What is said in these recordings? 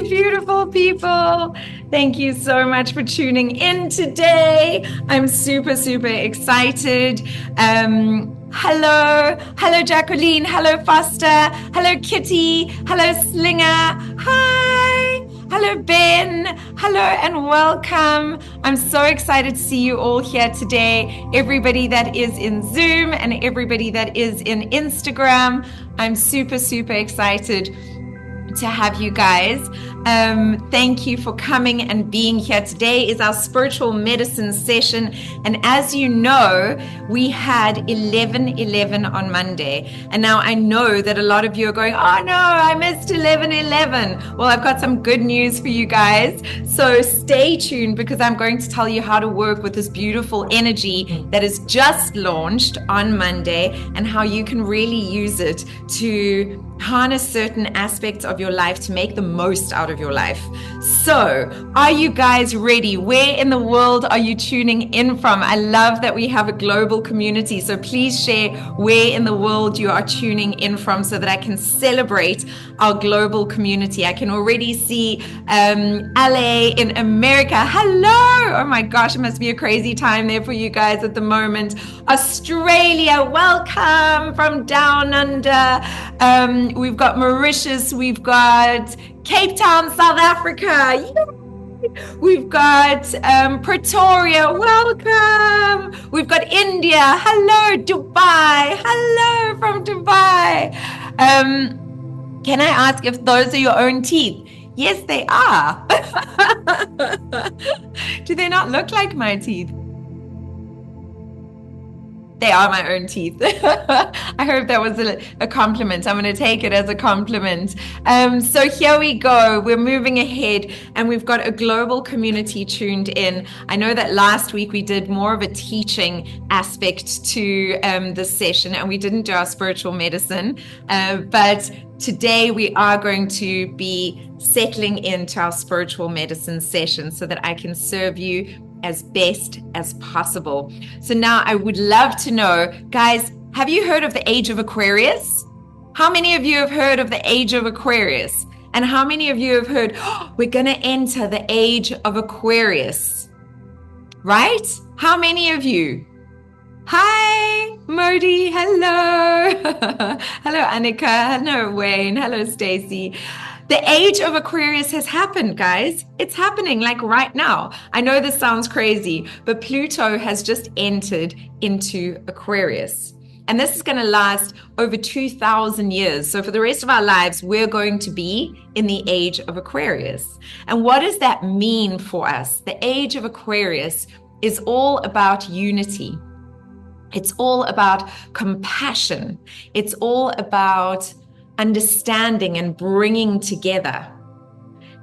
beautiful people. Thank you so much for tuning in today. I'm super, super excited. Hello, Jacqueline. Hello, Foster. Hello, Kitty. Hello, Slinger. Hi. Hello, Ben. Hello, and welcome. I'm so excited to see you all here today. Everybody that is in Zoom and everybody that is in Instagram. I'm super, super excited to have you guys. Thank you for coming and being here. Today is our spiritual medicine session. And as you know, we had 11/11 on Monday. And now I know that a lot of you are going, oh no, I missed 11/11. Well, I've got some good news for you guys. So stay tuned because I'm going to tell you how to work with this beautiful energy that is just launched on Monday and how you can really use it to harness certain aspects of your life to make the most out of your life. So, are you guys ready? Where in the world are you tuning in from? I love that we have a global community. So please share where in the world you are tuning in from so that I can celebrate our global community. I can already see LA in America. Hello! Oh my gosh, it must be a crazy time there for you guys at the moment. Australia, welcome from down under. We've got Mauritius, we've got Cape Town, South Africa. Yay! We've got Pretoria, welcome. We've got India, hello, Dubai, hello from Dubai. Can I ask if those are your own teeth? Yes, they are. Do they not look like my teeth? They are my own teeth. I hope that was a compliment. I'm going to take it as a compliment. So here we go. We're moving ahead and we've got a global community tuned in. I know that last week we did more of a teaching aspect to this session and we didn't do our spiritual medicine. But today we are going to be settling into our spiritual medicine session so that I can serve you as best as possible. So now I would love to know, guys, have you heard of the Age of Aquarius? How many of you have heard of the Age of Aquarius? And how many of you have heard, oh, we're going to enter the Age of Aquarius? Right? How many of you? Hi, Modi. Hello. Hello, Annika. Hello, Wayne. Hello, Stacy. The Age of Aquarius has happened, guys. It's happening like right now. I know this sounds crazy, but Pluto has just entered into Aquarius. And this is going to last over 2,000 years. So for the rest of our lives, we're going to be in the Age of Aquarius. And what does that mean for us? The Age of Aquarius is all about unity. It's all about compassion. It's all about understanding and bringing together.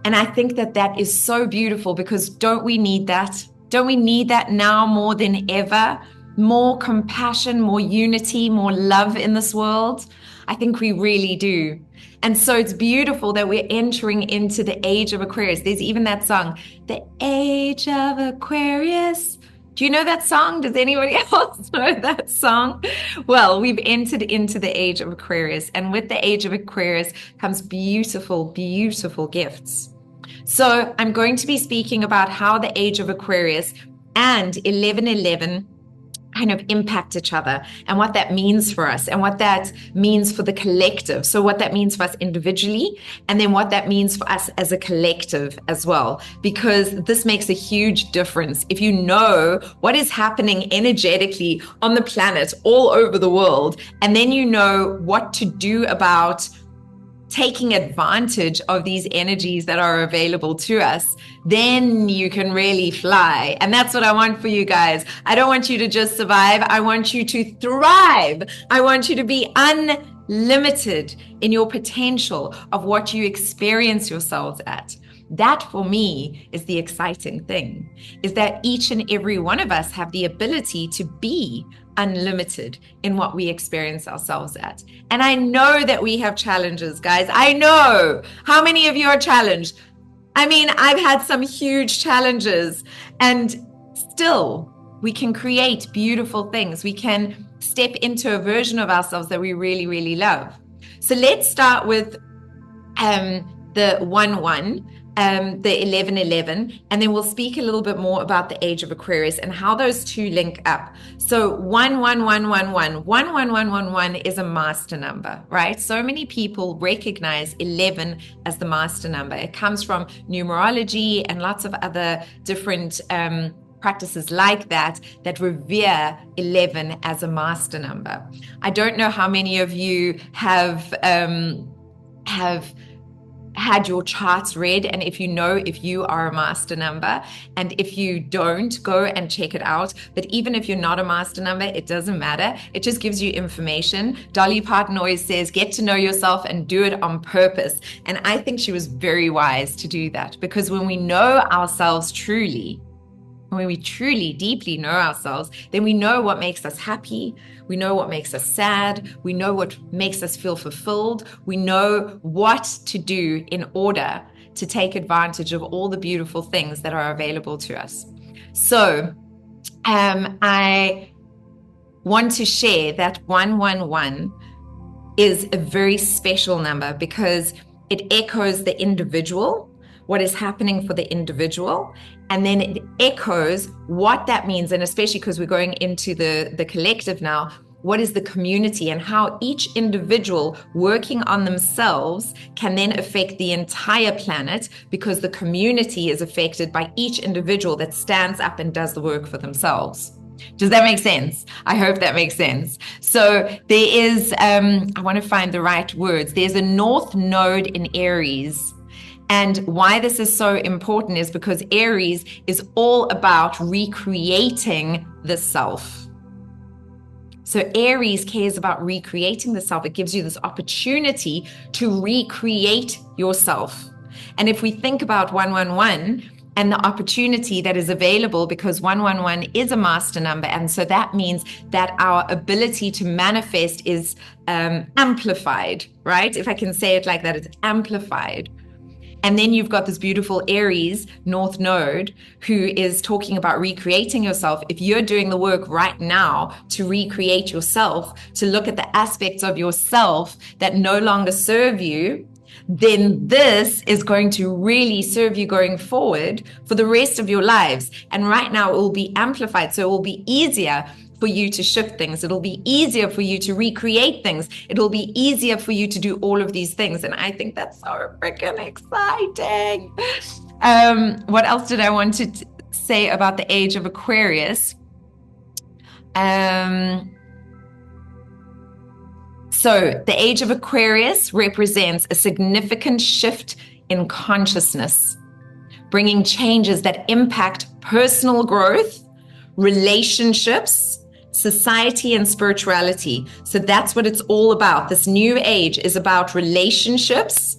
And I think that that is so beautiful because don't we need that? Don't we need that now more than ever? More compassion, more unity, more love in this world? I think we really do. And so it's beautiful that we're entering into the Age of Aquarius. There's even that song, The Age of Aquarius. Do you know that song? Does anybody else know that song? Well, we've entered into the Age of Aquarius, and with the Age of Aquarius comes beautiful, beautiful gifts. So I'm going to be speaking about how the Age of Aquarius and 11/11 kind of impact each other and what that means for us and what that means for the collective. So what that means for us individually and then what that means for us as a collective as well, because this makes a huge difference. If you know what is happening energetically on the planet all over the world, and then you know what to do about taking advantage of these energies that are available to us, then you can really fly. And that's what I want for you guys. I don't want you to just survive. I want you to thrive. I want you to be unlimited in your potential of what you experience yourselves at. That for me is the exciting thing, is that each and every one of us have the ability to be unlimited in what we experience ourselves at. And I know that we have challenges, guys. I know. How many of you are challenged? I mean, I've had some huge challenges, and still we can create beautiful things. We can step into a version of ourselves that we really, really love. So let's start with the 1-1, the 11-11, and then we'll speak a little bit more about the Age of Aquarius and how those two link up. So 1-1-1-1-1 is a master number, right? So many people recognize 11 as the master number. It comes from numerology and lots of other different practices like that revere 11 as a master number. I don't know how many of you have had your charts read, and if you are a master number, and if you don't, go and check it out. But even if you're not a master number, it doesn't matter. It just gives you information. Dolly Parton always says, get to know yourself and do it on purpose. And I think she was very wise to do that, because when we know ourselves truly, when we truly, deeply know ourselves, then we know what makes us happy. We know what makes us sad. We know what makes us feel fulfilled. We know what to do in order to take advantage of all the beautiful things that are available to us. So I want to share that 111 is a very special number because it echoes the individual, what is happening for the individual, and then it echoes what that means, and especially because we're going into the collective now, what is the community and how each individual working on themselves can then affect the entire planet, because the community is affected by each individual that stands up and does the work for themselves. Does that make sense? I hope that makes sense. So there is, I want to find the right words. There's a North Node in Aries. And why this is so important is because Aries is all about recreating the self. So Aries cares about recreating the self. It gives you this opportunity to recreate yourself. And if we think about 111 and the opportunity that is available, because 111 is a master number, and so that means that our ability to manifest is amplified, right? If I can say it like that, it's amplified. And then you've got this beautiful Aries North Node who is talking about recreating yourself. If you're doing the work right now to recreate yourself, to look at the aspects of yourself that no longer serve you, then this is going to really serve you going forward for the rest of your lives. And right now it will be amplified. So it will be easier for you to shift things. It'll be easier for you to recreate things. It'll be easier for you to do all of these things. And I think that's so freaking exciting. What else did I want to say about the Age of Aquarius? So the Age of Aquarius represents a significant shift in consciousness, bringing changes that impact personal growth, relationships, society, and spirituality. So that's what it's all about. This new age is about relationships,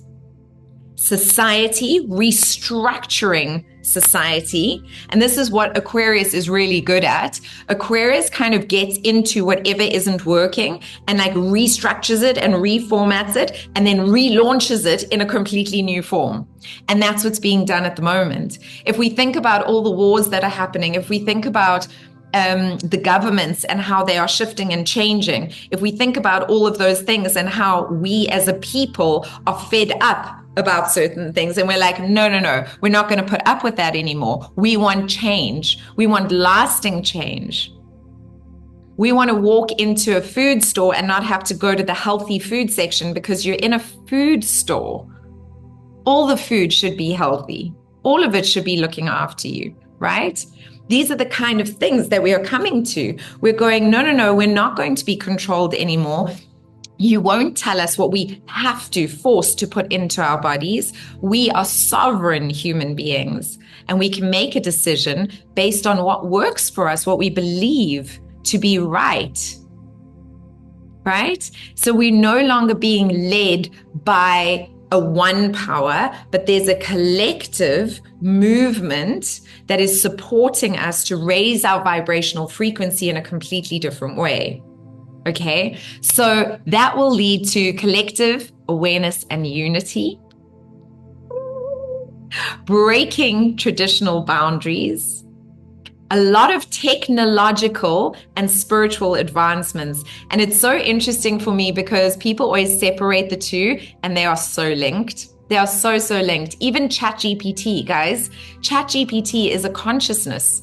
society, restructuring society. And this is what Aquarius is really good at. Aquarius kind of gets into whatever isn't working and like restructures it and reformats it and then relaunches it in a completely new form. And that's what's being done at the moment. If we think about all the wars that are happening, if we think about the governments and how they are shifting and changing, if we think about all of those things and how we as a people are fed up about certain things and we're like, no, we're not going to put up with that anymore. We want change. We want lasting change. We want to walk into a food store and not have to go to the healthy food section because you're in a food store. All the food should be healthy. All of it should be looking after you, right? These are the kind of things that we are coming to. We're going, no, we're not going to be controlled anymore. You won't tell us what we have to force to put into our bodies. We are sovereign human beings, and we can make a decision based on what works for us, what we believe to be right. Right? So we're no longer being led by a one power, but there's a collective movement that is supporting us to raise our vibrational frequency in a completely different way. Okay, so that will lead to collective awareness and unity, breaking traditional boundaries, a lot of technological and spiritual advancements. And it's so interesting for me because people always separate the two and they are so linked. They are so, so linked. Even ChatGPT, guys, ChatGPT is a consciousness.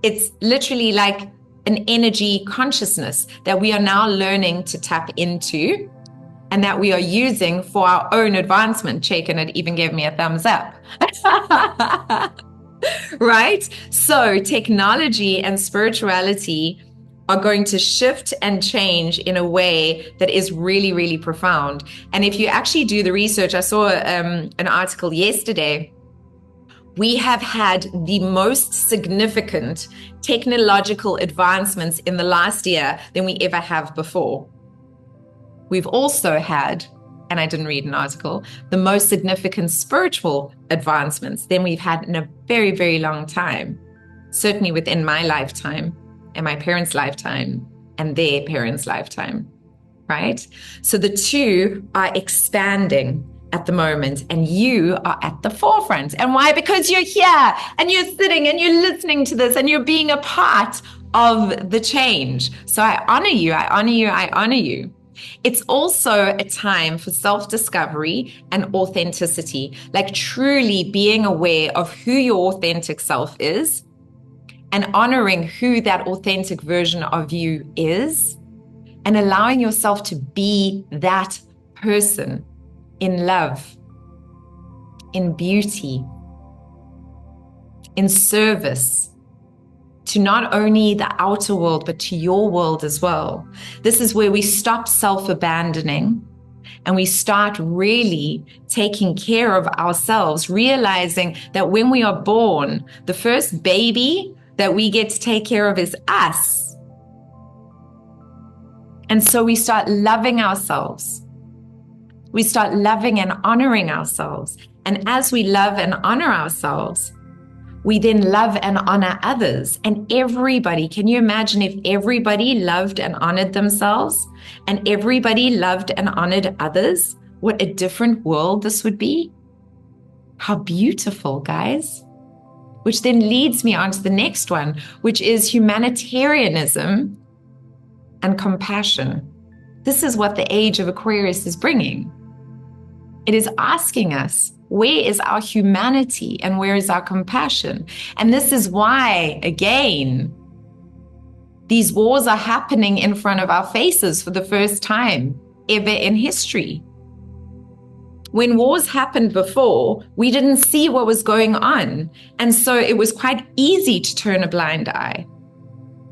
It's literally like an energy consciousness that we are now learning to tap into and that we are using for our own advancement. Check, and it even gave me a thumbs up. Right? So technology and spirituality are going to shift and change in a way that is really, really profound. And if you actually do the research, I saw an article yesterday. We have had the most significant technological advancements in the last year than we ever have before. We've also had, and I didn't read an article, the most significant spiritual advancements than we've had in a very, very long time. Certainly within my lifetime and my parents' lifetime and their parents' lifetime, right? So the two are expanding at the moment, and you are at the forefront. And why? Because you're here and you're sitting and you're listening to this and you're being a part of the change. So I honor you, I honor you, I honor you. It's also a time for self-discovery and authenticity, like truly being aware of who your authentic self is and honoring who that authentic version of you is and allowing yourself to be that person in love, in beauty, in service, to not only the outer world, but to your world as well. This is where we stop self-abandoning and we start really taking care of ourselves, realizing that when we are born, the first baby that we get to take care of is us. And so we start loving ourselves. We start loving and honoring ourselves. And as we love and honor ourselves, we then love and honor others. And everybody, can you imagine if everybody loved and honored themselves and everybody loved and honored others? What a different world this would be. How beautiful, guys. Which then leads me on to the next one, which is humanitarianism and compassion. This is what the Age of Aquarius is bringing. It is asking us, where is our humanity and where is our compassion? And this is why, again, these wars are happening in front of our faces for the first time ever in history. When wars happened before, we didn't see what was going on. And so it was quite easy to turn a blind eye.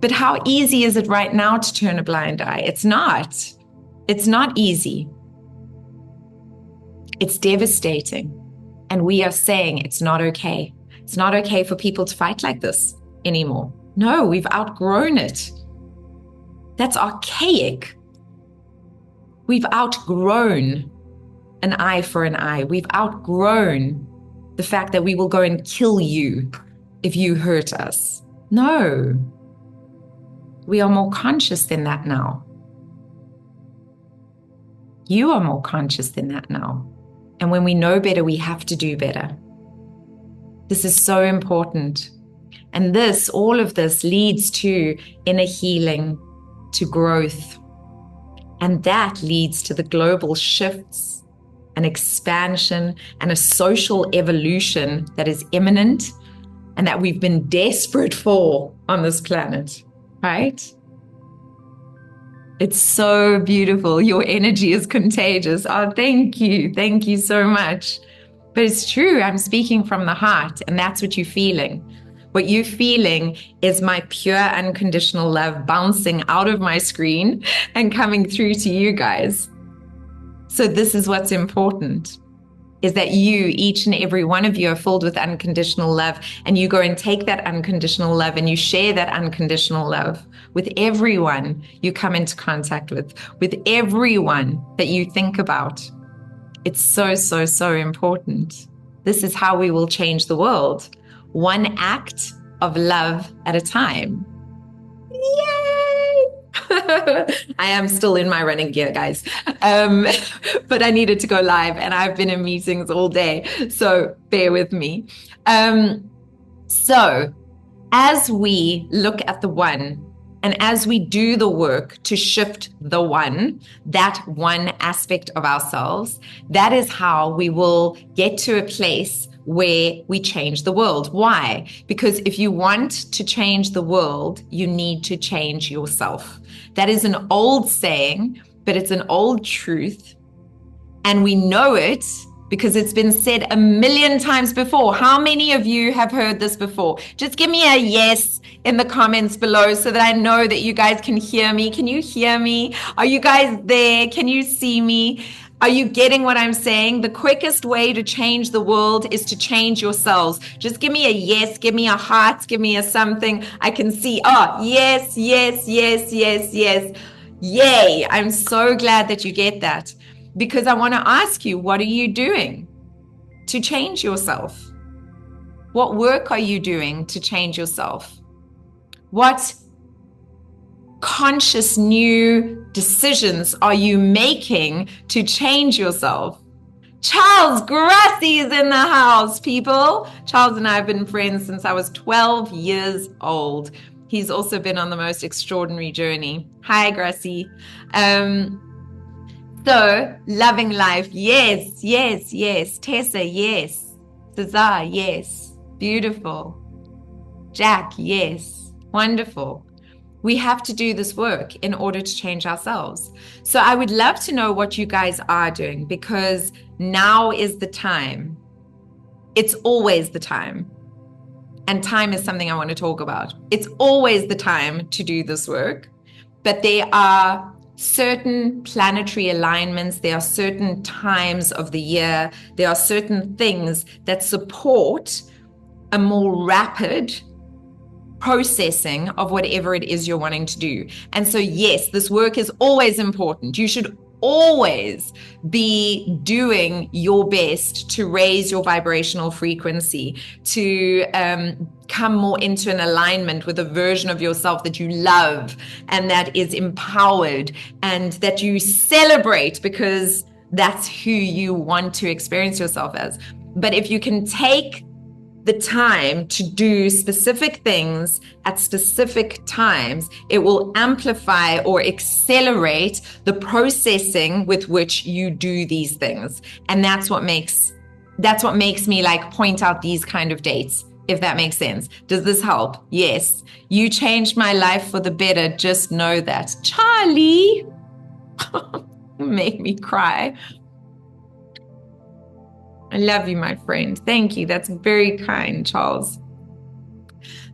But how easy is it right now to turn a blind eye? It's not. It's not easy. It's devastating. And we are saying it's not okay. It's not okay for people to fight like this anymore. No, we've outgrown it. That's archaic. We've outgrown an eye for an eye. We've outgrown the fact that we will go and kill you if you hurt us. No. We are more conscious than that now. You are more conscious than that now. And when we know better, we have to do better. This is so important. And this, all of this leads to inner healing, to growth. And that leads to the global shifts and expansion and a social evolution that is imminent and that we've been desperate for on this planet, right? It's so beautiful. Your energy is contagious. Oh, thank you. Thank you so much. But it's true. I'm speaking from the heart, and that's what you're feeling. What you're feeling is my pure unconditional love bouncing out of my screen and coming through to you guys. So this is what's important, is that you, each and every one of you, are filled with unconditional love, and you go and take that unconditional love and you share that unconditional love with everyone you come into contact with everyone that you think about. It's so, so, so important. This is how we will change the world. One act of love at a time. Yay! I am still in my running gear, guys. But I needed to go live and I've been in meetings all day. So bear with me. So as we look at the one And as we do the work to shift that one aspect of ourselves, that is how we will get to a place where we change the world. Why? Because if you want to change the world, you need to change yourself. That is an old saying, but it's an old truth. And we know it because it's been said a million times before. How many of you have heard this before? Just give me a yes in the comments below so that I know that you guys can hear me. Can you hear me? Are you guys there? Can you see me? Are you getting what I'm saying? The quickest way to change the world is to change yourselves. Just give me a yes, give me a heart, give me a something I can see. Oh, yes, yes, yes, yes, yes. Yay. I'm so glad that you get that. Because I want to ask you, what are you doing to change yourself? What work are you doing to change yourself? What conscious new decisions are you making to change yourself? Charles Grassi is in the house, people. Charles and I have been friends since I was 12 years old. He's also been on the most extraordinary journey. Hi, Grassi. So, loving life, yes, yes, yes. Tessa, yes. Cesar, yes. Beautiful. Jack, yes. Wonderful. We have to do this work in order to change ourselves. So I would love to know what you guys are doing, because now is the time. It's always the time. And time is something I want to talk about. It's always the time to do this work, but there are certain planetary alignments, there are certain times of the year, there are certain things that support a more rapid processing of whatever it is you're wanting to do. And so, yes, this work is always important. You should always be doing your best to raise your vibrational frequency, to come more into an alignment with a version of yourself that you love and that is empowered and that you celebrate, because that's who you want to experience yourself as. But if you can take the time to do specific things at specific times, it will amplify or accelerate the processing with which you do these things. And that's what makes me like point out these kind of dates, if that makes sense. Does this help? Yes. You changed my life for the better. Just know that. Charlie made me cry. I love you, my friend. Thank you. That's very kind, Charles.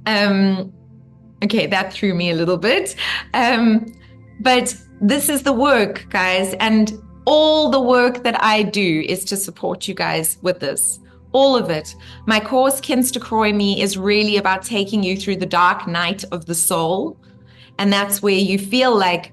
Okay, that threw me a little bit. But this is the work, guys. And all the work that I do is to support you guys with this. All of it. My course, Kinsta Kroy Me, is really about taking you through the dark night of the soul. And that's where you feel like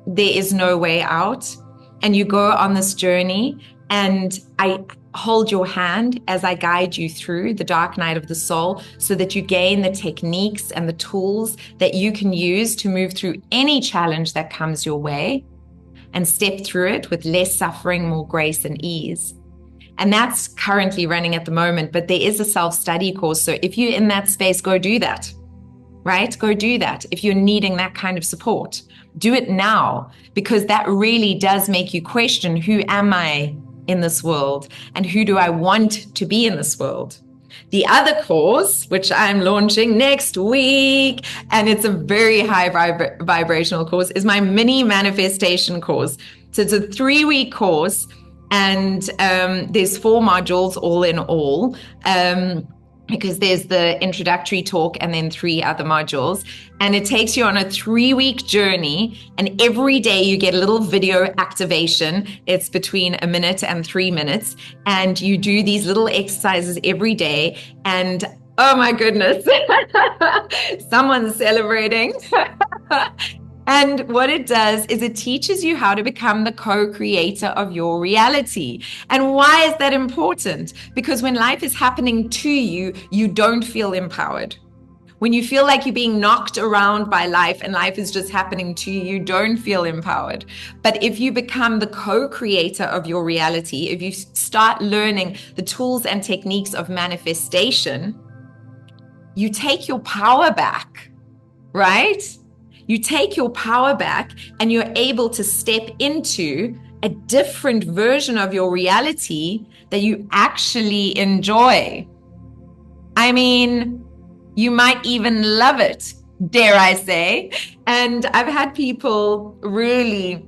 there is no way out. And you go on this journey, and I hold your hand as I guide you through the dark night of the soul, so that you gain the techniques and the tools that you can use to move through any challenge that comes your way and step through it with less suffering, more grace and ease. And that's currently running at the moment, but there is a self-study course. So if you're in that space, go do that, right? Go do that. If you're needing that kind of support, do it now, because that really does make you question, who am I in this world, and who do I want to be in this world? The other course, which I'm launching next week, and it's a very high vibrational course, is my mini manifestation course. So it's a 3-week course, and there's 4 modules all in all, because there's the introductory talk and then 3 other modules. And it takes you on a 3-week journey. And every day you get a little video activation. It's between 1 minute and 3 minutes. And you do these little exercises every day. And oh my goodness, someone's celebrating. And what it does is it teaches you how to become the co-creator of your reality. And why is that important? Because when life is happening to you, you don't feel empowered. When you feel like you're being knocked around by life and life is just happening to you, you don't feel empowered. But if you become the co-creator of your reality, if you start learning the tools and techniques of manifestation, you take your power back, right? you take your power back and you're able to step into a different version of your reality that you actually enjoy. I mean, you might even love it, dare I say. And I've had people really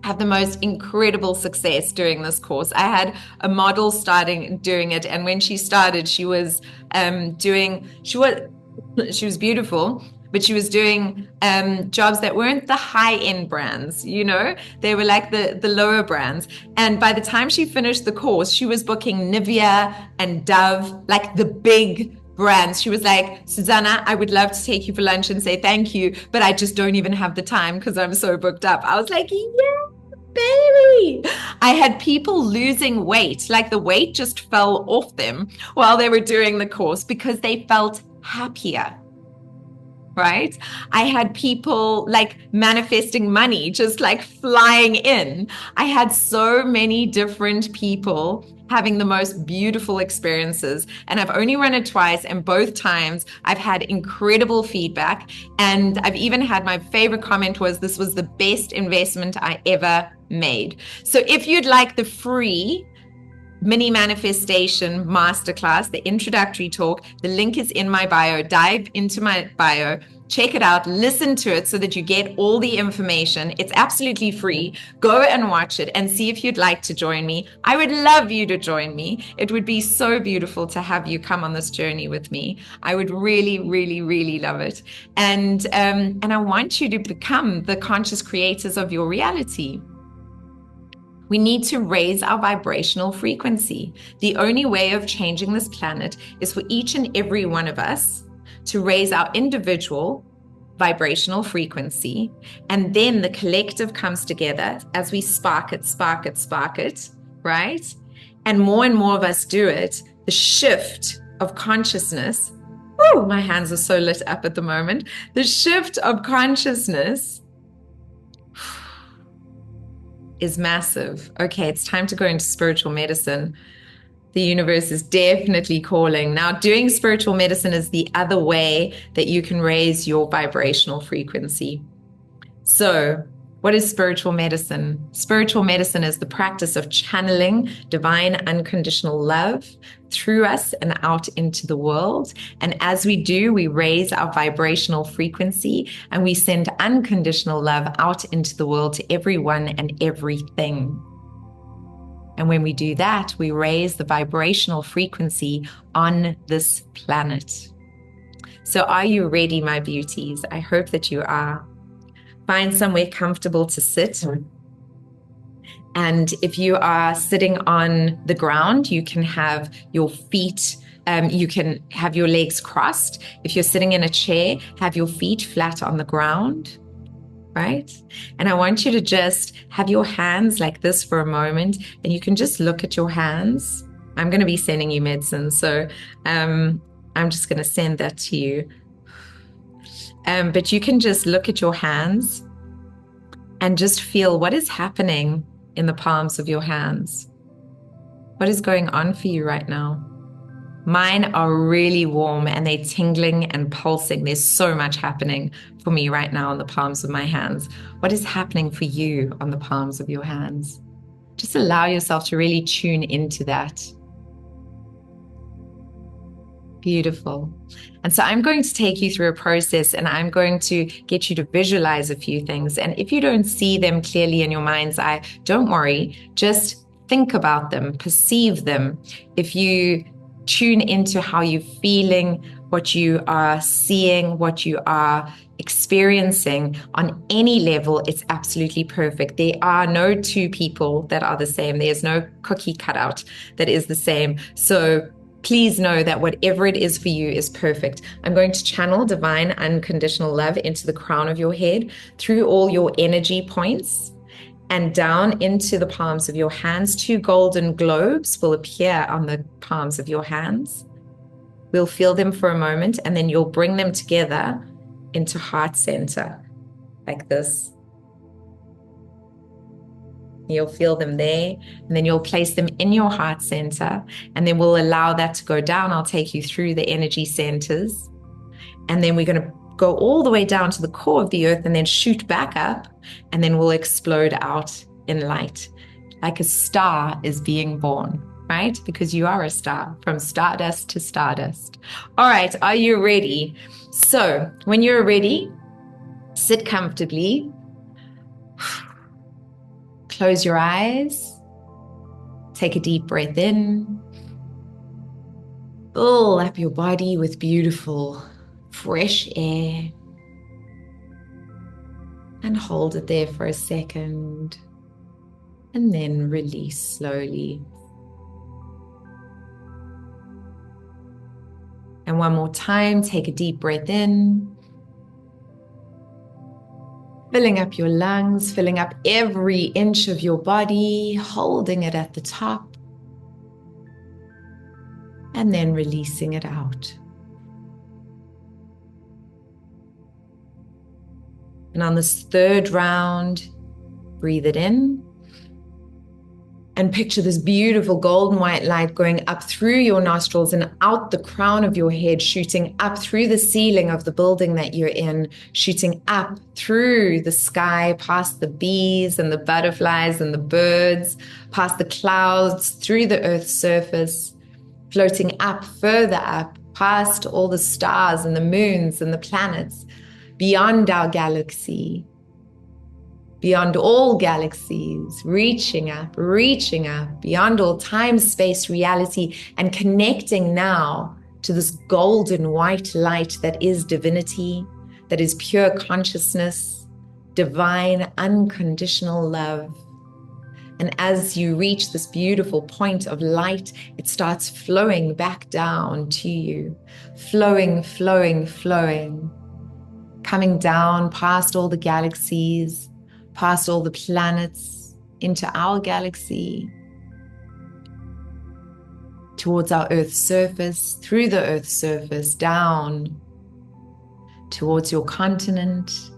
have the most incredible success doing this course. I had a model starting doing it, and when she started, she was beautiful, but she was doing jobs that weren't the high-end brands, you know, they were like the lower brands. And by the time she finished the course, she was booking Nivea and Dove, like the big brands. She was like, Susanna, I would love to take you for lunch and say thank you, but I just don't even have the time because I'm so booked up. I was like, yeah, baby. I had people losing weight, like the weight just fell off them while they were doing the course because they felt happier. Right? I had people like manifesting money, just like flying in. I had so many different people having the most beautiful experiences. And I've only run it twice, and both times I've had incredible feedback. And I've even had, my favorite comment was, this was the best investment I ever made. So if you'd like the free mini manifestation masterclass, the introductory talk, the link is in my bio. Dive into my bio, check it out, listen to it so that you get all the information. It's absolutely free. Go and watch it and see if you'd like to join me. I would love you to join me. It would be so beautiful to have you come on this journey with me. I would really, really, really love it. And I want you to become the conscious creators of your reality. We need to raise our vibrational frequency. The only way of changing this planet is for each and every one of us to raise our individual vibrational frequency. And then the collective comes together as we spark it, right? And more of us do it. The shift of consciousness. Oh, my hands are so lit up at the moment. The shift of consciousness is massive. Okay, it's time to go into spiritual medicine. The universe is definitely calling. Now, doing spiritual medicine is the other way that you can raise your vibrational frequency. So, what is spiritual medicine? Spiritual medicine is the practice of channeling divine unconditional love through us and out into the world. And as we do, we raise our vibrational frequency and we send unconditional love out into the world to everyone and everything. And when we do that, we raise the vibrational frequency on this planet. So are you ready, my beauties? I hope that you are. Find somewhere comfortable to sit. And if you are sitting on the ground, you can have your feet, you can have your legs crossed. If you're sitting in a chair, have your feet flat on the ground, right? And I want you to just have your hands like this for a moment, and you can just look at your hands. I'm going to be sending you medicine, so I'm just going to send that to you. But you can just look at your hands and just feel what is happening in the palms of your hands. What is going on for you right now? Mine are really warm and they're tingling and pulsing. There's so much happening for me right now on the palms of my hands. What is happening for you on the palms of your hands? Just allow yourself to really tune into that. Beautiful. And so I'm going to take you through a process and I'm going to get you to visualize a few things. And if you don't see them clearly in your mind's eye, don't worry. Just think about them, perceive them. If you tune into how you're feeling, what you are seeing, what you are experiencing on any level, it's absolutely perfect. There are no two people that are the same. There's no cookie cutout that is the same. So please know that whatever it is for you is perfect. I'm going to channel divine unconditional love into the crown of your head, through all your energy points, and down into the palms of your hands. 2 golden globes will appear on the palms of your hands. We'll feel them for a moment, and then you'll bring them together into heart center, like this. You'll feel them there, and then you'll place them in your heart center, and then we'll allow that to go down. I'll take you through the energy centers, and then we're going to go all the way down to the core of the earth and then shoot back up, and then will explode out in light, like a star is being born, right? Because you are a star, from stardust to stardust. All right, are you ready? So when you're ready, sit comfortably, close your eyes, take a deep breath in, fill up your body with beautiful, fresh air, and hold it there for a second, and then release slowly. And one more time, take a deep breath in, filling up your lungs, filling up every inch of your body, holding it at the top, and then releasing it out. And on this third round, breathe it in and picture this beautiful golden white light going up through your nostrils and out the crown of your head, shooting up through the ceiling of the building that you're in, shooting up through the sky, past the bees and the butterflies and the birds, past the clouds, through the earth's surface, floating up, further up, past all the stars and the moons and the planets, beyond our galaxy, beyond all galaxies, reaching up, beyond all time, space, reality, and connecting now to this golden white light that is divinity, that is pure consciousness, divine, unconditional love. And as you reach this beautiful point of light, it starts flowing back down to you, flowing, coming down past all the galaxies, past all the planets, into our galaxy, towards our Earth's surface, through the Earth's surface, down towards your continent,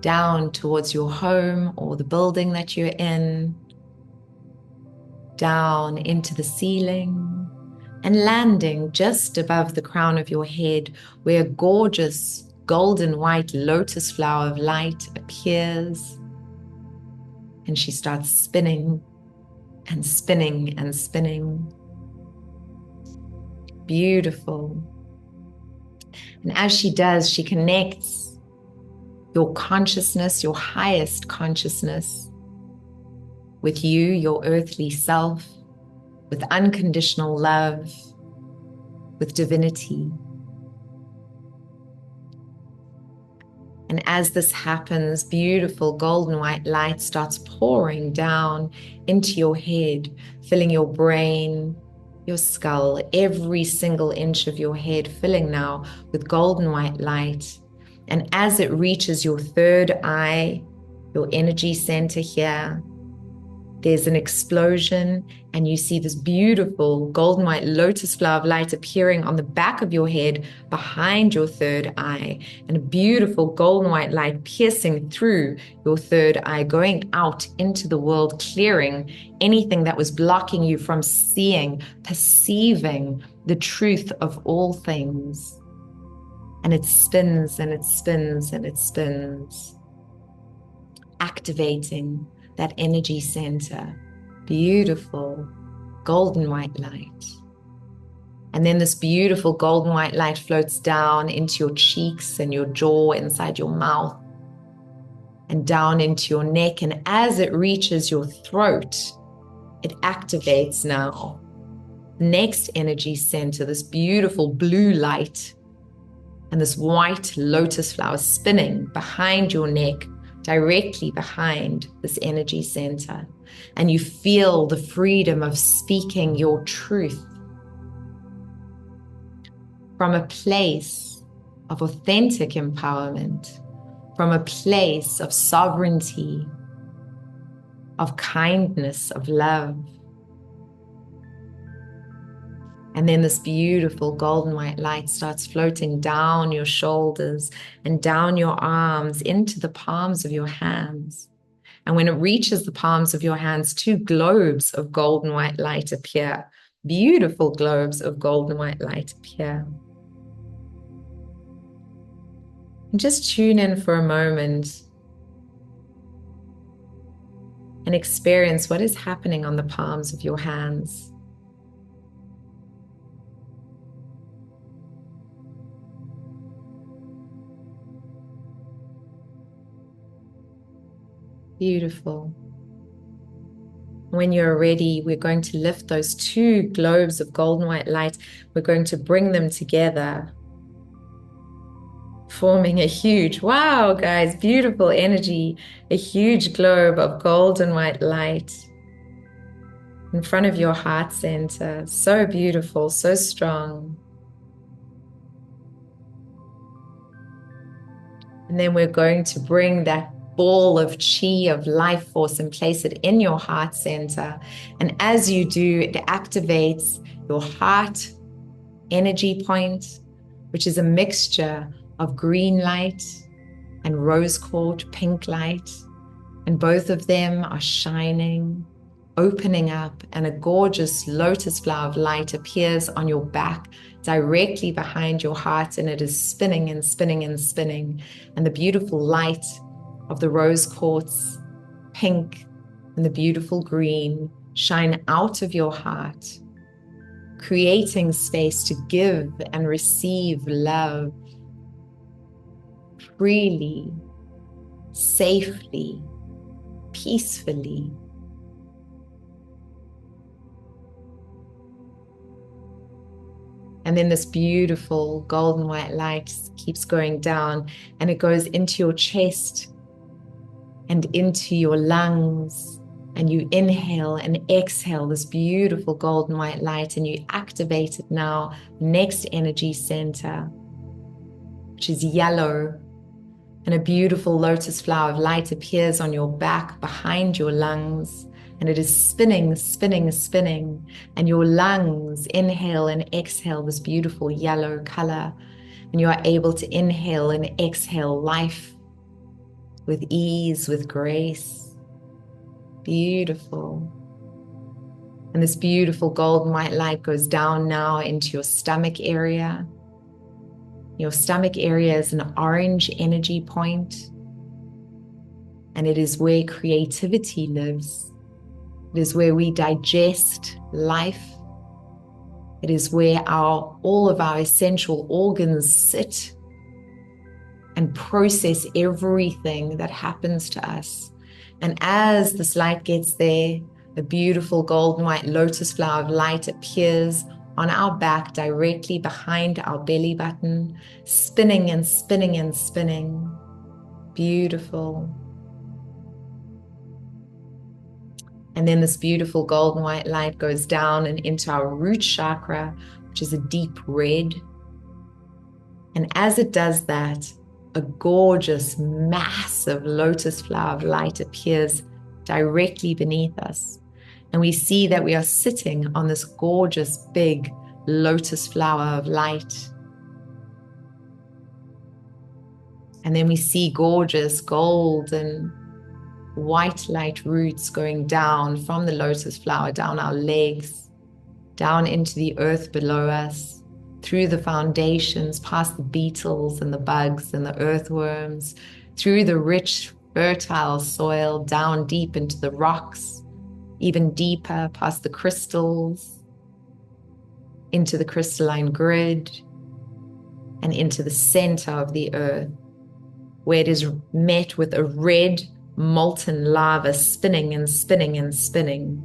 down towards your home or the building that you're in, down into the ceiling, and landing just above the crown of your head, where a gorgeous golden white lotus flower of light appears, and she starts spinning and spinning and spinning. Beautiful. And as she does, she connects your consciousness, your highest consciousness, with you, your earthly self, with unconditional love, with divinity. And as this happens, beautiful golden white light starts pouring down into your head, filling your brain, your skull, every single inch of your head, filling now with golden white light. And as it reaches your third eye, your energy center here, there's an explosion, and you see this beautiful golden white lotus flower of light appearing on the back of your head behind your third eye, and a beautiful golden white light piercing through your third eye, going out into the world, clearing anything that was blocking you from seeing, perceiving the truth of all things. And it spins and it spins and it spins, activating that energy center. Beautiful golden white light. And then this beautiful golden white light floats down into your cheeks and your jaw, inside your mouth, and down into your neck. And as it reaches your throat, it activates now the next energy center, this beautiful blue light, and this white lotus flower spinning behind your neck, directly behind this energy center. And you feel the freedom of speaking your truth from a place of authentic empowerment, from a place of sovereignty, of kindness, of love. And then this beautiful golden white light starts floating down your shoulders and down your arms into the palms of your hands. And when it reaches the palms of your hands, two globes of golden white light appear. Beautiful globes of golden white light appear. And just tune in for a moment and experience what is happening on the palms of your hands. Beautiful. When you're ready, we're going to lift those two globes of golden white light. We're going to bring them together, forming a huge, wow, guys, beautiful energy, a huge globe of golden white light in front of your heart center. So beautiful, so strong. And then we're going to bring that ball of chi, of life force, and place it in your heart center. And as you do, it activates your heart energy point, which is a mixture of green light and rose quartz pink light. And both of them are shining, opening up, and a gorgeous lotus flower of light appears on your back directly behind your heart, and it is spinning and spinning and spinning. And the beautiful light of the rose quartz pink and the beautiful green shine out of your heart, creating space to give and receive love freely, safely, peacefully. And then this beautiful golden white light keeps going down, and it goes into your chest and into your lungs. And you inhale and exhale this beautiful golden white light, and you activate it now. Next energy center, which is yellow. And a beautiful lotus flower of light appears on your back behind your lungs. And it is spinning, spinning, spinning. And your lungs inhale and exhale this beautiful yellow color. And you are able to inhale and exhale life with ease, with grace. Beautiful. And this beautiful golden white light goes down now into your stomach area. Your stomach area is an orange energy point. And it is where creativity lives. It is where we digest life. It is where all of our essential organs sit and process everything that happens to us. And as this light gets there, the beautiful golden white lotus flower of light appears on our back directly behind our belly button, spinning and spinning and spinning. Beautiful. And then this beautiful golden white light goes down and into our root chakra, which is a deep red. And as it does that, a gorgeous, massive lotus flower of light appears directly beneath us. And we see that we are sitting on this gorgeous, big lotus flower of light. And then we see gorgeous golden white light roots going down from the lotus flower, down our legs, down into the earth below us, through the foundations, past the beetles and the bugs and the earthworms, through the rich, fertile soil, down deep into the rocks, even deeper, past the crystals, into the crystalline grid, and into the center of the earth, where it is met with a red molten lava spinning and spinning and spinning.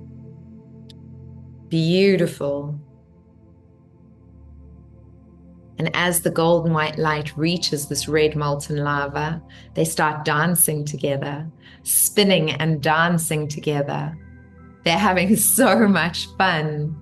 Beautiful. And as the golden white light reaches this red molten lava, they start dancing together, spinning and dancing together. They're having so much fun.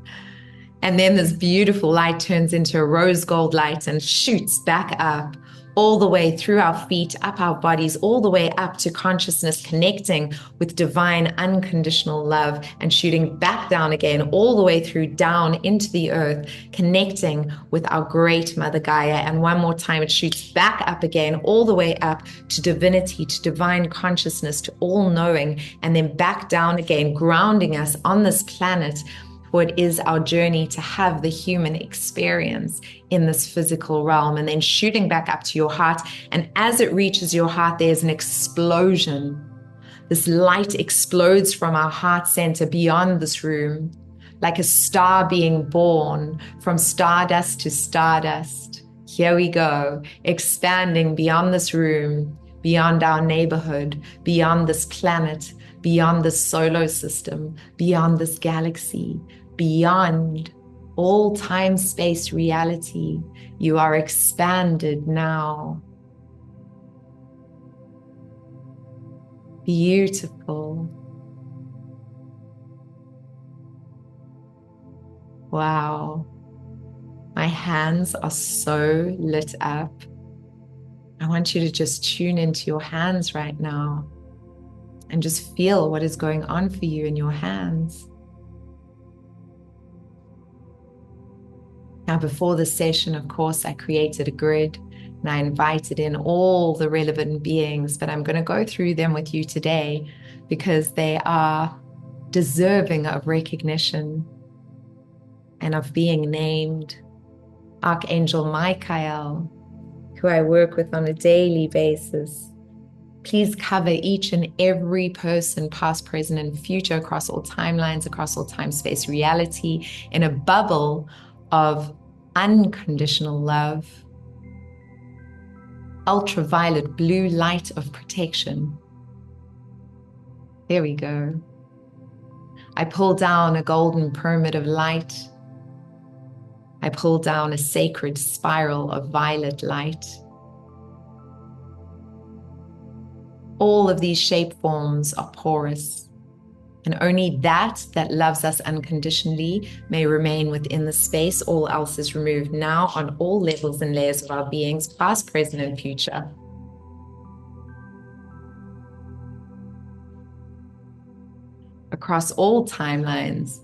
And then this beautiful light turns into a rose gold light and shoots back up, all the way through our feet, up our bodies, all the way up to consciousness, connecting with divine unconditional love, and shooting back down again, all the way through down into the earth, connecting with our great Mother Gaia. And one more time, it shoots back up again, all the way up to divinity, to divine consciousness, to all knowing, and then back down again, grounding us on this planet for it is our journey to have the human experience in this physical realm, and then shooting back up to your heart. And as it reaches your heart, there's an explosion. This light explodes from our heart center beyond this room, like a star being born from stardust to stardust. Here we go, expanding beyond this room, beyond our neighborhood, beyond this planet, beyond this solar system, beyond this galaxy, beyond all time, space, reality. You are expanded now. Beautiful. Wow. My hands are so lit up. I want you to just tune into your hands right now and just feel what is going on for you in your hands. Now, before this session, of course, I created a grid and I invited in all the relevant beings, but I'm going to go through them with you today because they are deserving of recognition and of being named. Archangel Michael, who I work with on a daily basis. Please cover each and every person, past, present, and future, across all timelines, across all time, space, reality, in a bubble of unconditional love, ultraviolet blue light of protection. There we go. I pull down a golden pyramid of light. I pull down a sacred spiral of violet light. All of these shape forms are porous, and only that loves us unconditionally may remain within the space. All else is removed now on all levels and layers of our beings, past, present, and future. Across all timelines,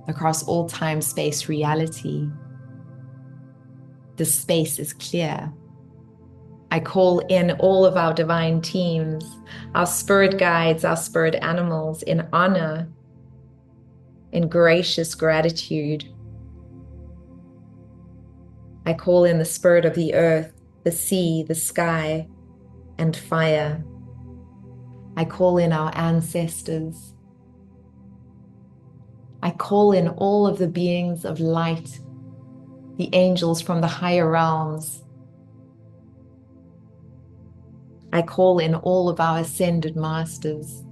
across all time, space, reality, the space is clear. I call in all of our divine teams, our spirit guides, our spirit animals, in honor, in gracious gratitude. I call in the spirit of the earth, the sea, the sky, and fire. I call in our ancestors. I call in all of the beings of light, the angels from the higher realms. I call in all of our ascended masters.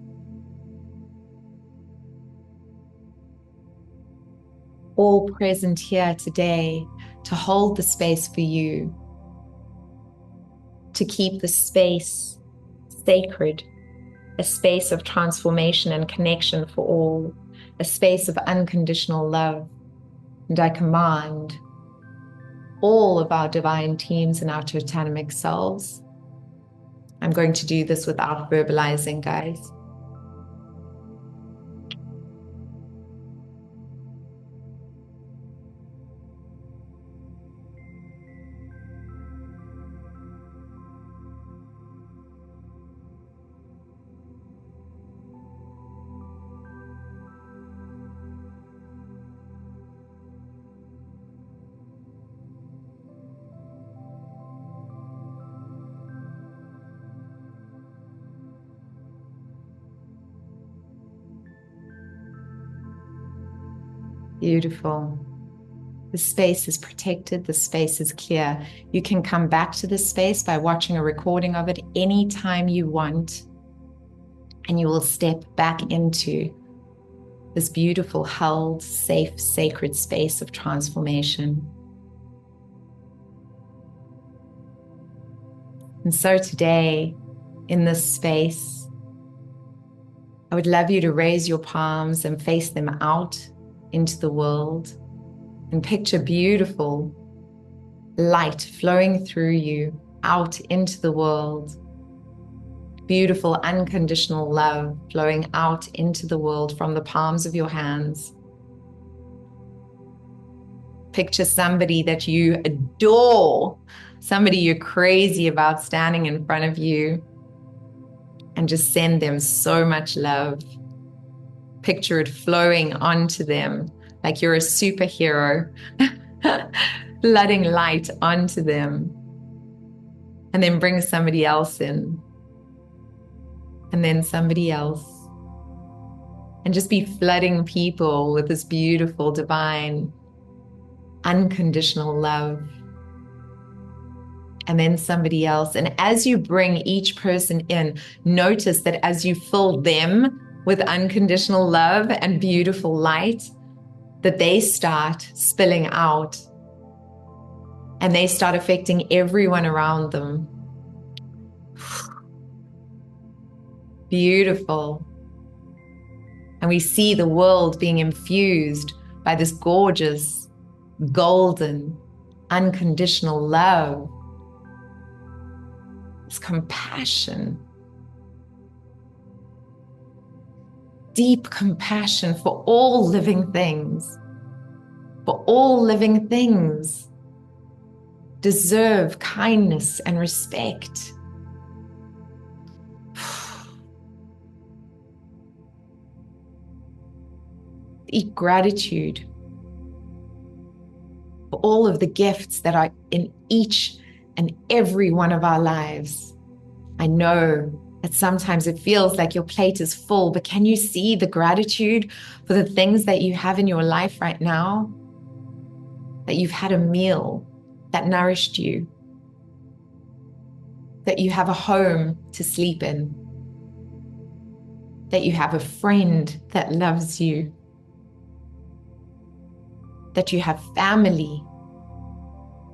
All present here today to hold the space for you, to keep the space sacred, a space of transformation and connection for all, a space of unconditional love. And I command all of our divine teams and our totemic selves. I'm going to do this without verbalizing, guys. Beautiful. The space is protected. The space is clear. You can come back to this space by watching a recording of it anytime you want. And you will step back into this beautiful, held, safe, sacred space of transformation. And so today, in this space, I would love you to raise your palms and face them out into the world and picture beautiful light flowing through you out into the world. Beautiful unconditional love flowing out into the world from the palms of your hands. Picture somebody that you adore, somebody you're crazy about standing in front of you, and just send them so much love. Picture it flowing onto them like you're a superhero, flooding light onto them. And then bring somebody else in. And then somebody else. And just be flooding people with this beautiful, divine, unconditional love. And then somebody else. And as you bring each person in, notice that as you fill them with unconditional love and beautiful light, that they start spilling out and they start affecting everyone around them. Beautiful. And we see the world being infused by this gorgeous, golden, unconditional love. This compassion. Deep compassion for all living things. For all living things deserve kindness and respect. Deep gratitude for all of the gifts that are in each and every one of our lives. I know that sometimes it feels like your plate is full, but can you see the gratitude for the things that you have in your life right now? That you've had a meal that nourished you, that you have a home to sleep in, that you have a friend that loves you, that you have family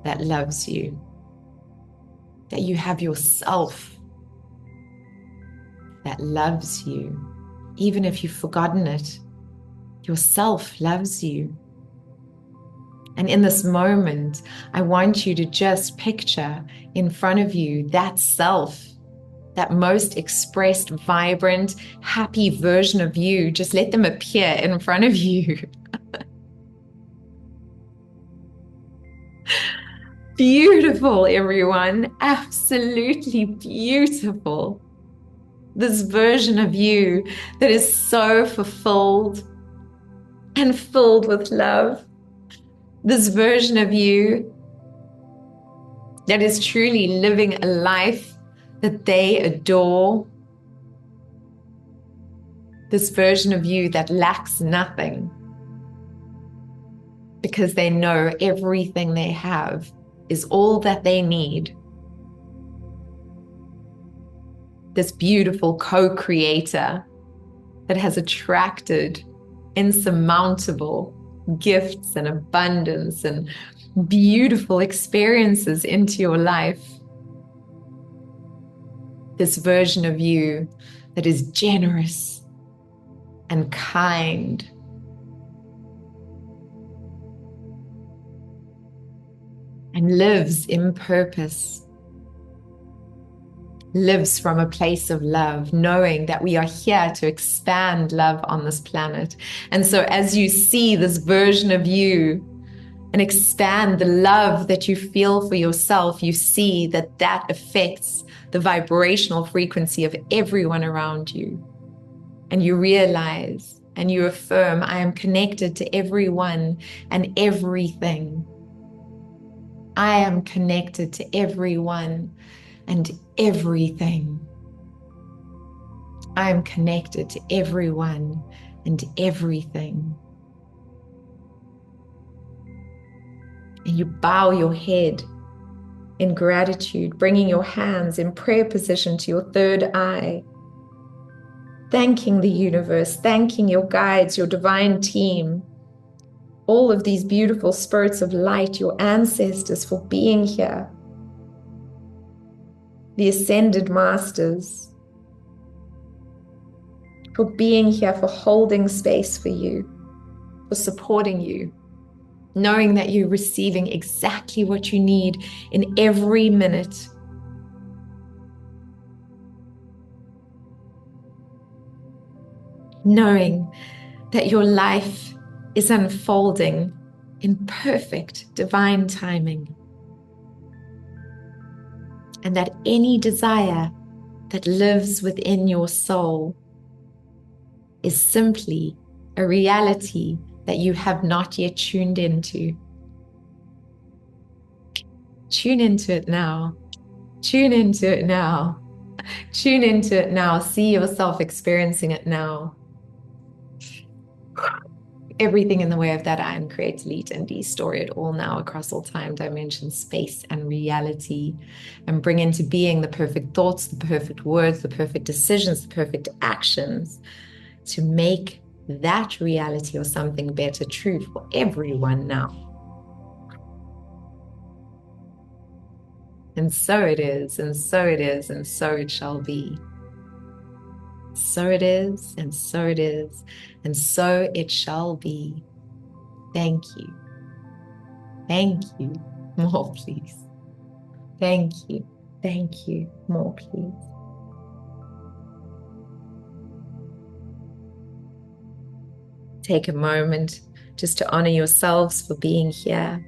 that loves you, that you have yourself that loves you. Even if you've forgotten it, yourself loves you. And in this moment, I want you to just picture in front of you that self, that most expressed, vibrant, happy version of you. Just let them appear in front of you. Beautiful, everyone. Absolutely beautiful. This version of you that is so fulfilled and filled with love. This version of you that is truly living a life that they adore. This version of you that lacks nothing because they know everything they have is all that they need. This beautiful co-creator that has attracted insurmountable gifts and abundance and beautiful experiences into your life. This version of you that is generous and kind. And lives in purpose. Lives from a place of love, knowing that we are here to expand love on this planet. And so as you see this version of you and expand the love that you feel for yourself, you see that that affects the vibrational frequency of everyone around you. And you realize and you affirm, I am connected to everyone and everything. I am connected to everyone and everything. I am connected to everyone and everything. And you bow your head in gratitude, bringing your hands in prayer position to your third eye, thanking the universe, thanking your guides, your divine team, all of these beautiful spirits of light, your ancestors, for being here, the ascended masters, for being here, for holding space for you, for supporting you, knowing that you're receiving exactly what you need in every minute. Knowing that your life is unfolding in perfect divine timing. And that any desire that lives within your soul is simply a reality that you have not yet tuned into. Tune into it now. Tune into it now. Tune into it now. See yourself experiencing it now. Everything in the way of that iron create, delete, and de-store it all now across all time, dimension, space, and reality, and bring into being the perfect thoughts, the perfect words, the perfect decisions, the perfect actions to make that reality or something better true for everyone now. And so it is, and so it is, and so it shall be. So it is, and so it is, and so it shall be. Thank you. Thank you. More, please. Thank you. Thank you. More, please. Take a moment just to honor yourselves for being here.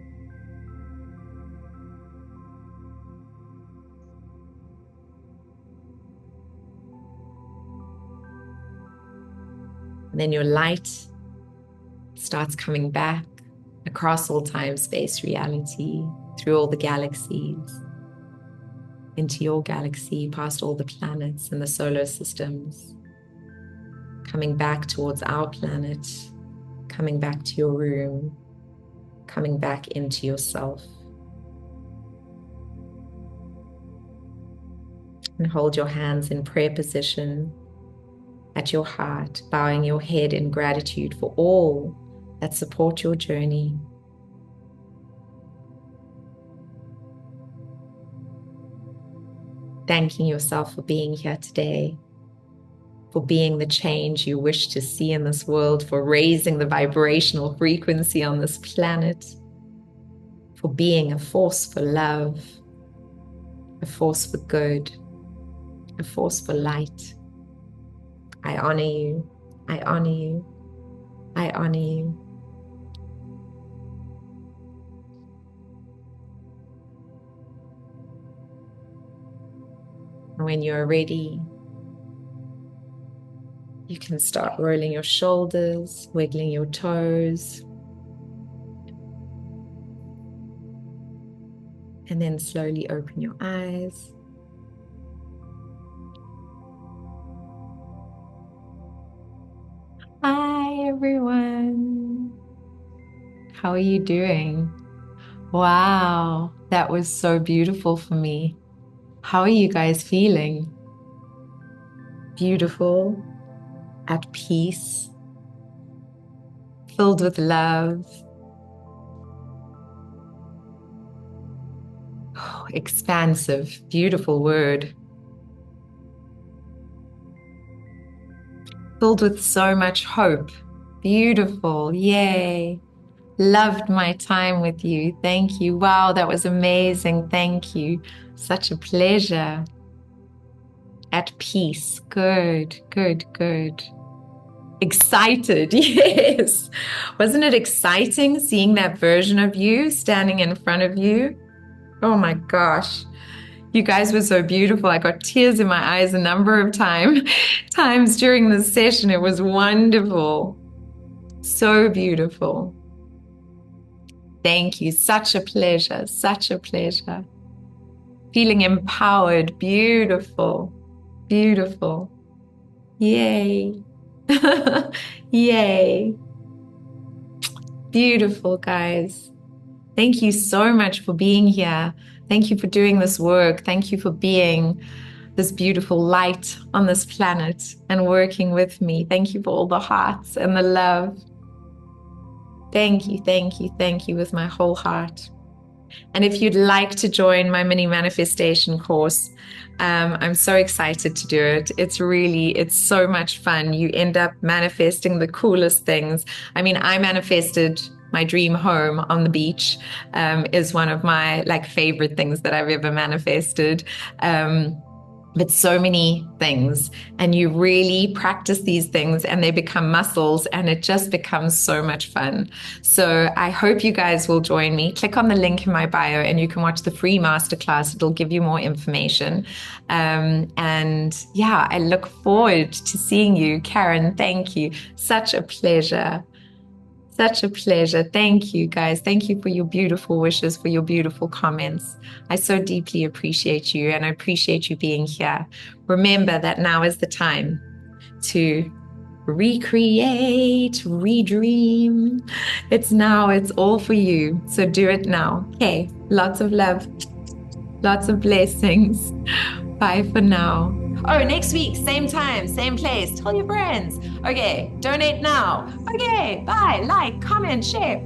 And then your light starts coming back across all time, space, reality, through all the galaxies, into your galaxy, past all the planets and the solar systems, coming back towards our planet, coming back to your room, coming back into yourself. And hold your hands in prayer position at your heart, bowing your head in gratitude for all that support your journey. Thanking yourself for being here today, for being the change you wish to see in this world, for raising the vibrational frequency on this planet, for being a force for love, a force for good, a force for light. I honor you. I honor you. I honor you. And when you're ready, you can start rolling your shoulders, wiggling your toes, and then slowly open your eyes. Hi, everyone. How are you doing? Wow, that was so beautiful for me. How are you guys feeling? Beautiful, at peace, filled with love. Oh, expansive, beautiful word. Filled with so much hope. Beautiful, yay. Loved my time with you. Thank you. Wow, that was amazing. Thank you. Such a pleasure. At peace. Good, good, good. Excited, yes. Wasn't it exciting seeing that version of you standing in front of you? Oh my gosh. You guys were so beautiful. I got tears in my eyes a number of times during this session. It was wonderful. So beautiful. Thank you. Such a pleasure. Such a pleasure. Feeling empowered. Beautiful. Beautiful. Yay. Yay. Beautiful, guys. Thank you so much for being here. Thank you for doing this work. Thank you for being this beautiful light on this planet and working with me. Thank you for all the hearts and the love. Thank you, thank you, thank you with my whole heart. And if you'd like to join my mini manifestation course, I'm so excited to do it. It's so much fun. You end up manifesting the coolest things. I mean, I manifested my dream home on the beach, is one of my favorite things that I've ever manifested. but so many things, and you really practice these things and they become muscles, and it just becomes so much fun. So I hope you guys will join me. Click on the link in my bio and you can watch the free masterclass. It'll give you more information. And yeah, I look forward to seeing you. Karen, thank you. Such a pleasure. Such a pleasure. Thank you, guys. Thank you for your beautiful wishes, for your beautiful comments. I so deeply appreciate you, and I appreciate you being here. Remember that now is the time to recreate, redream. It's now, it's all for you. So do it now. Okay. Lots of love, lots of blessings. Bye for now. Oh, next week, same time, same place. Tell your friends. Okay, donate now. Okay, bye, like, comment, share.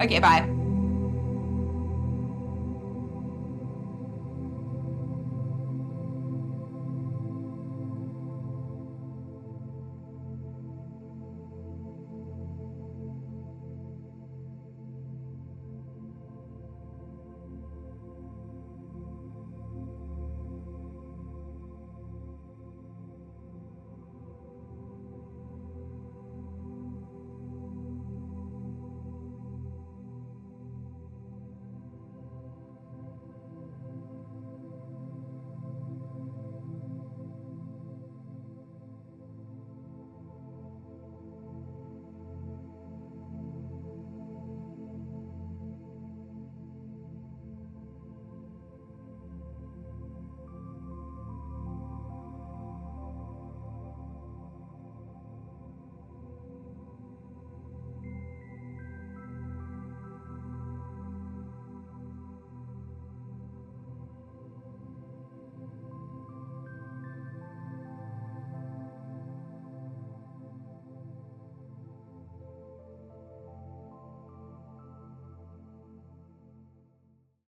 Okay, bye.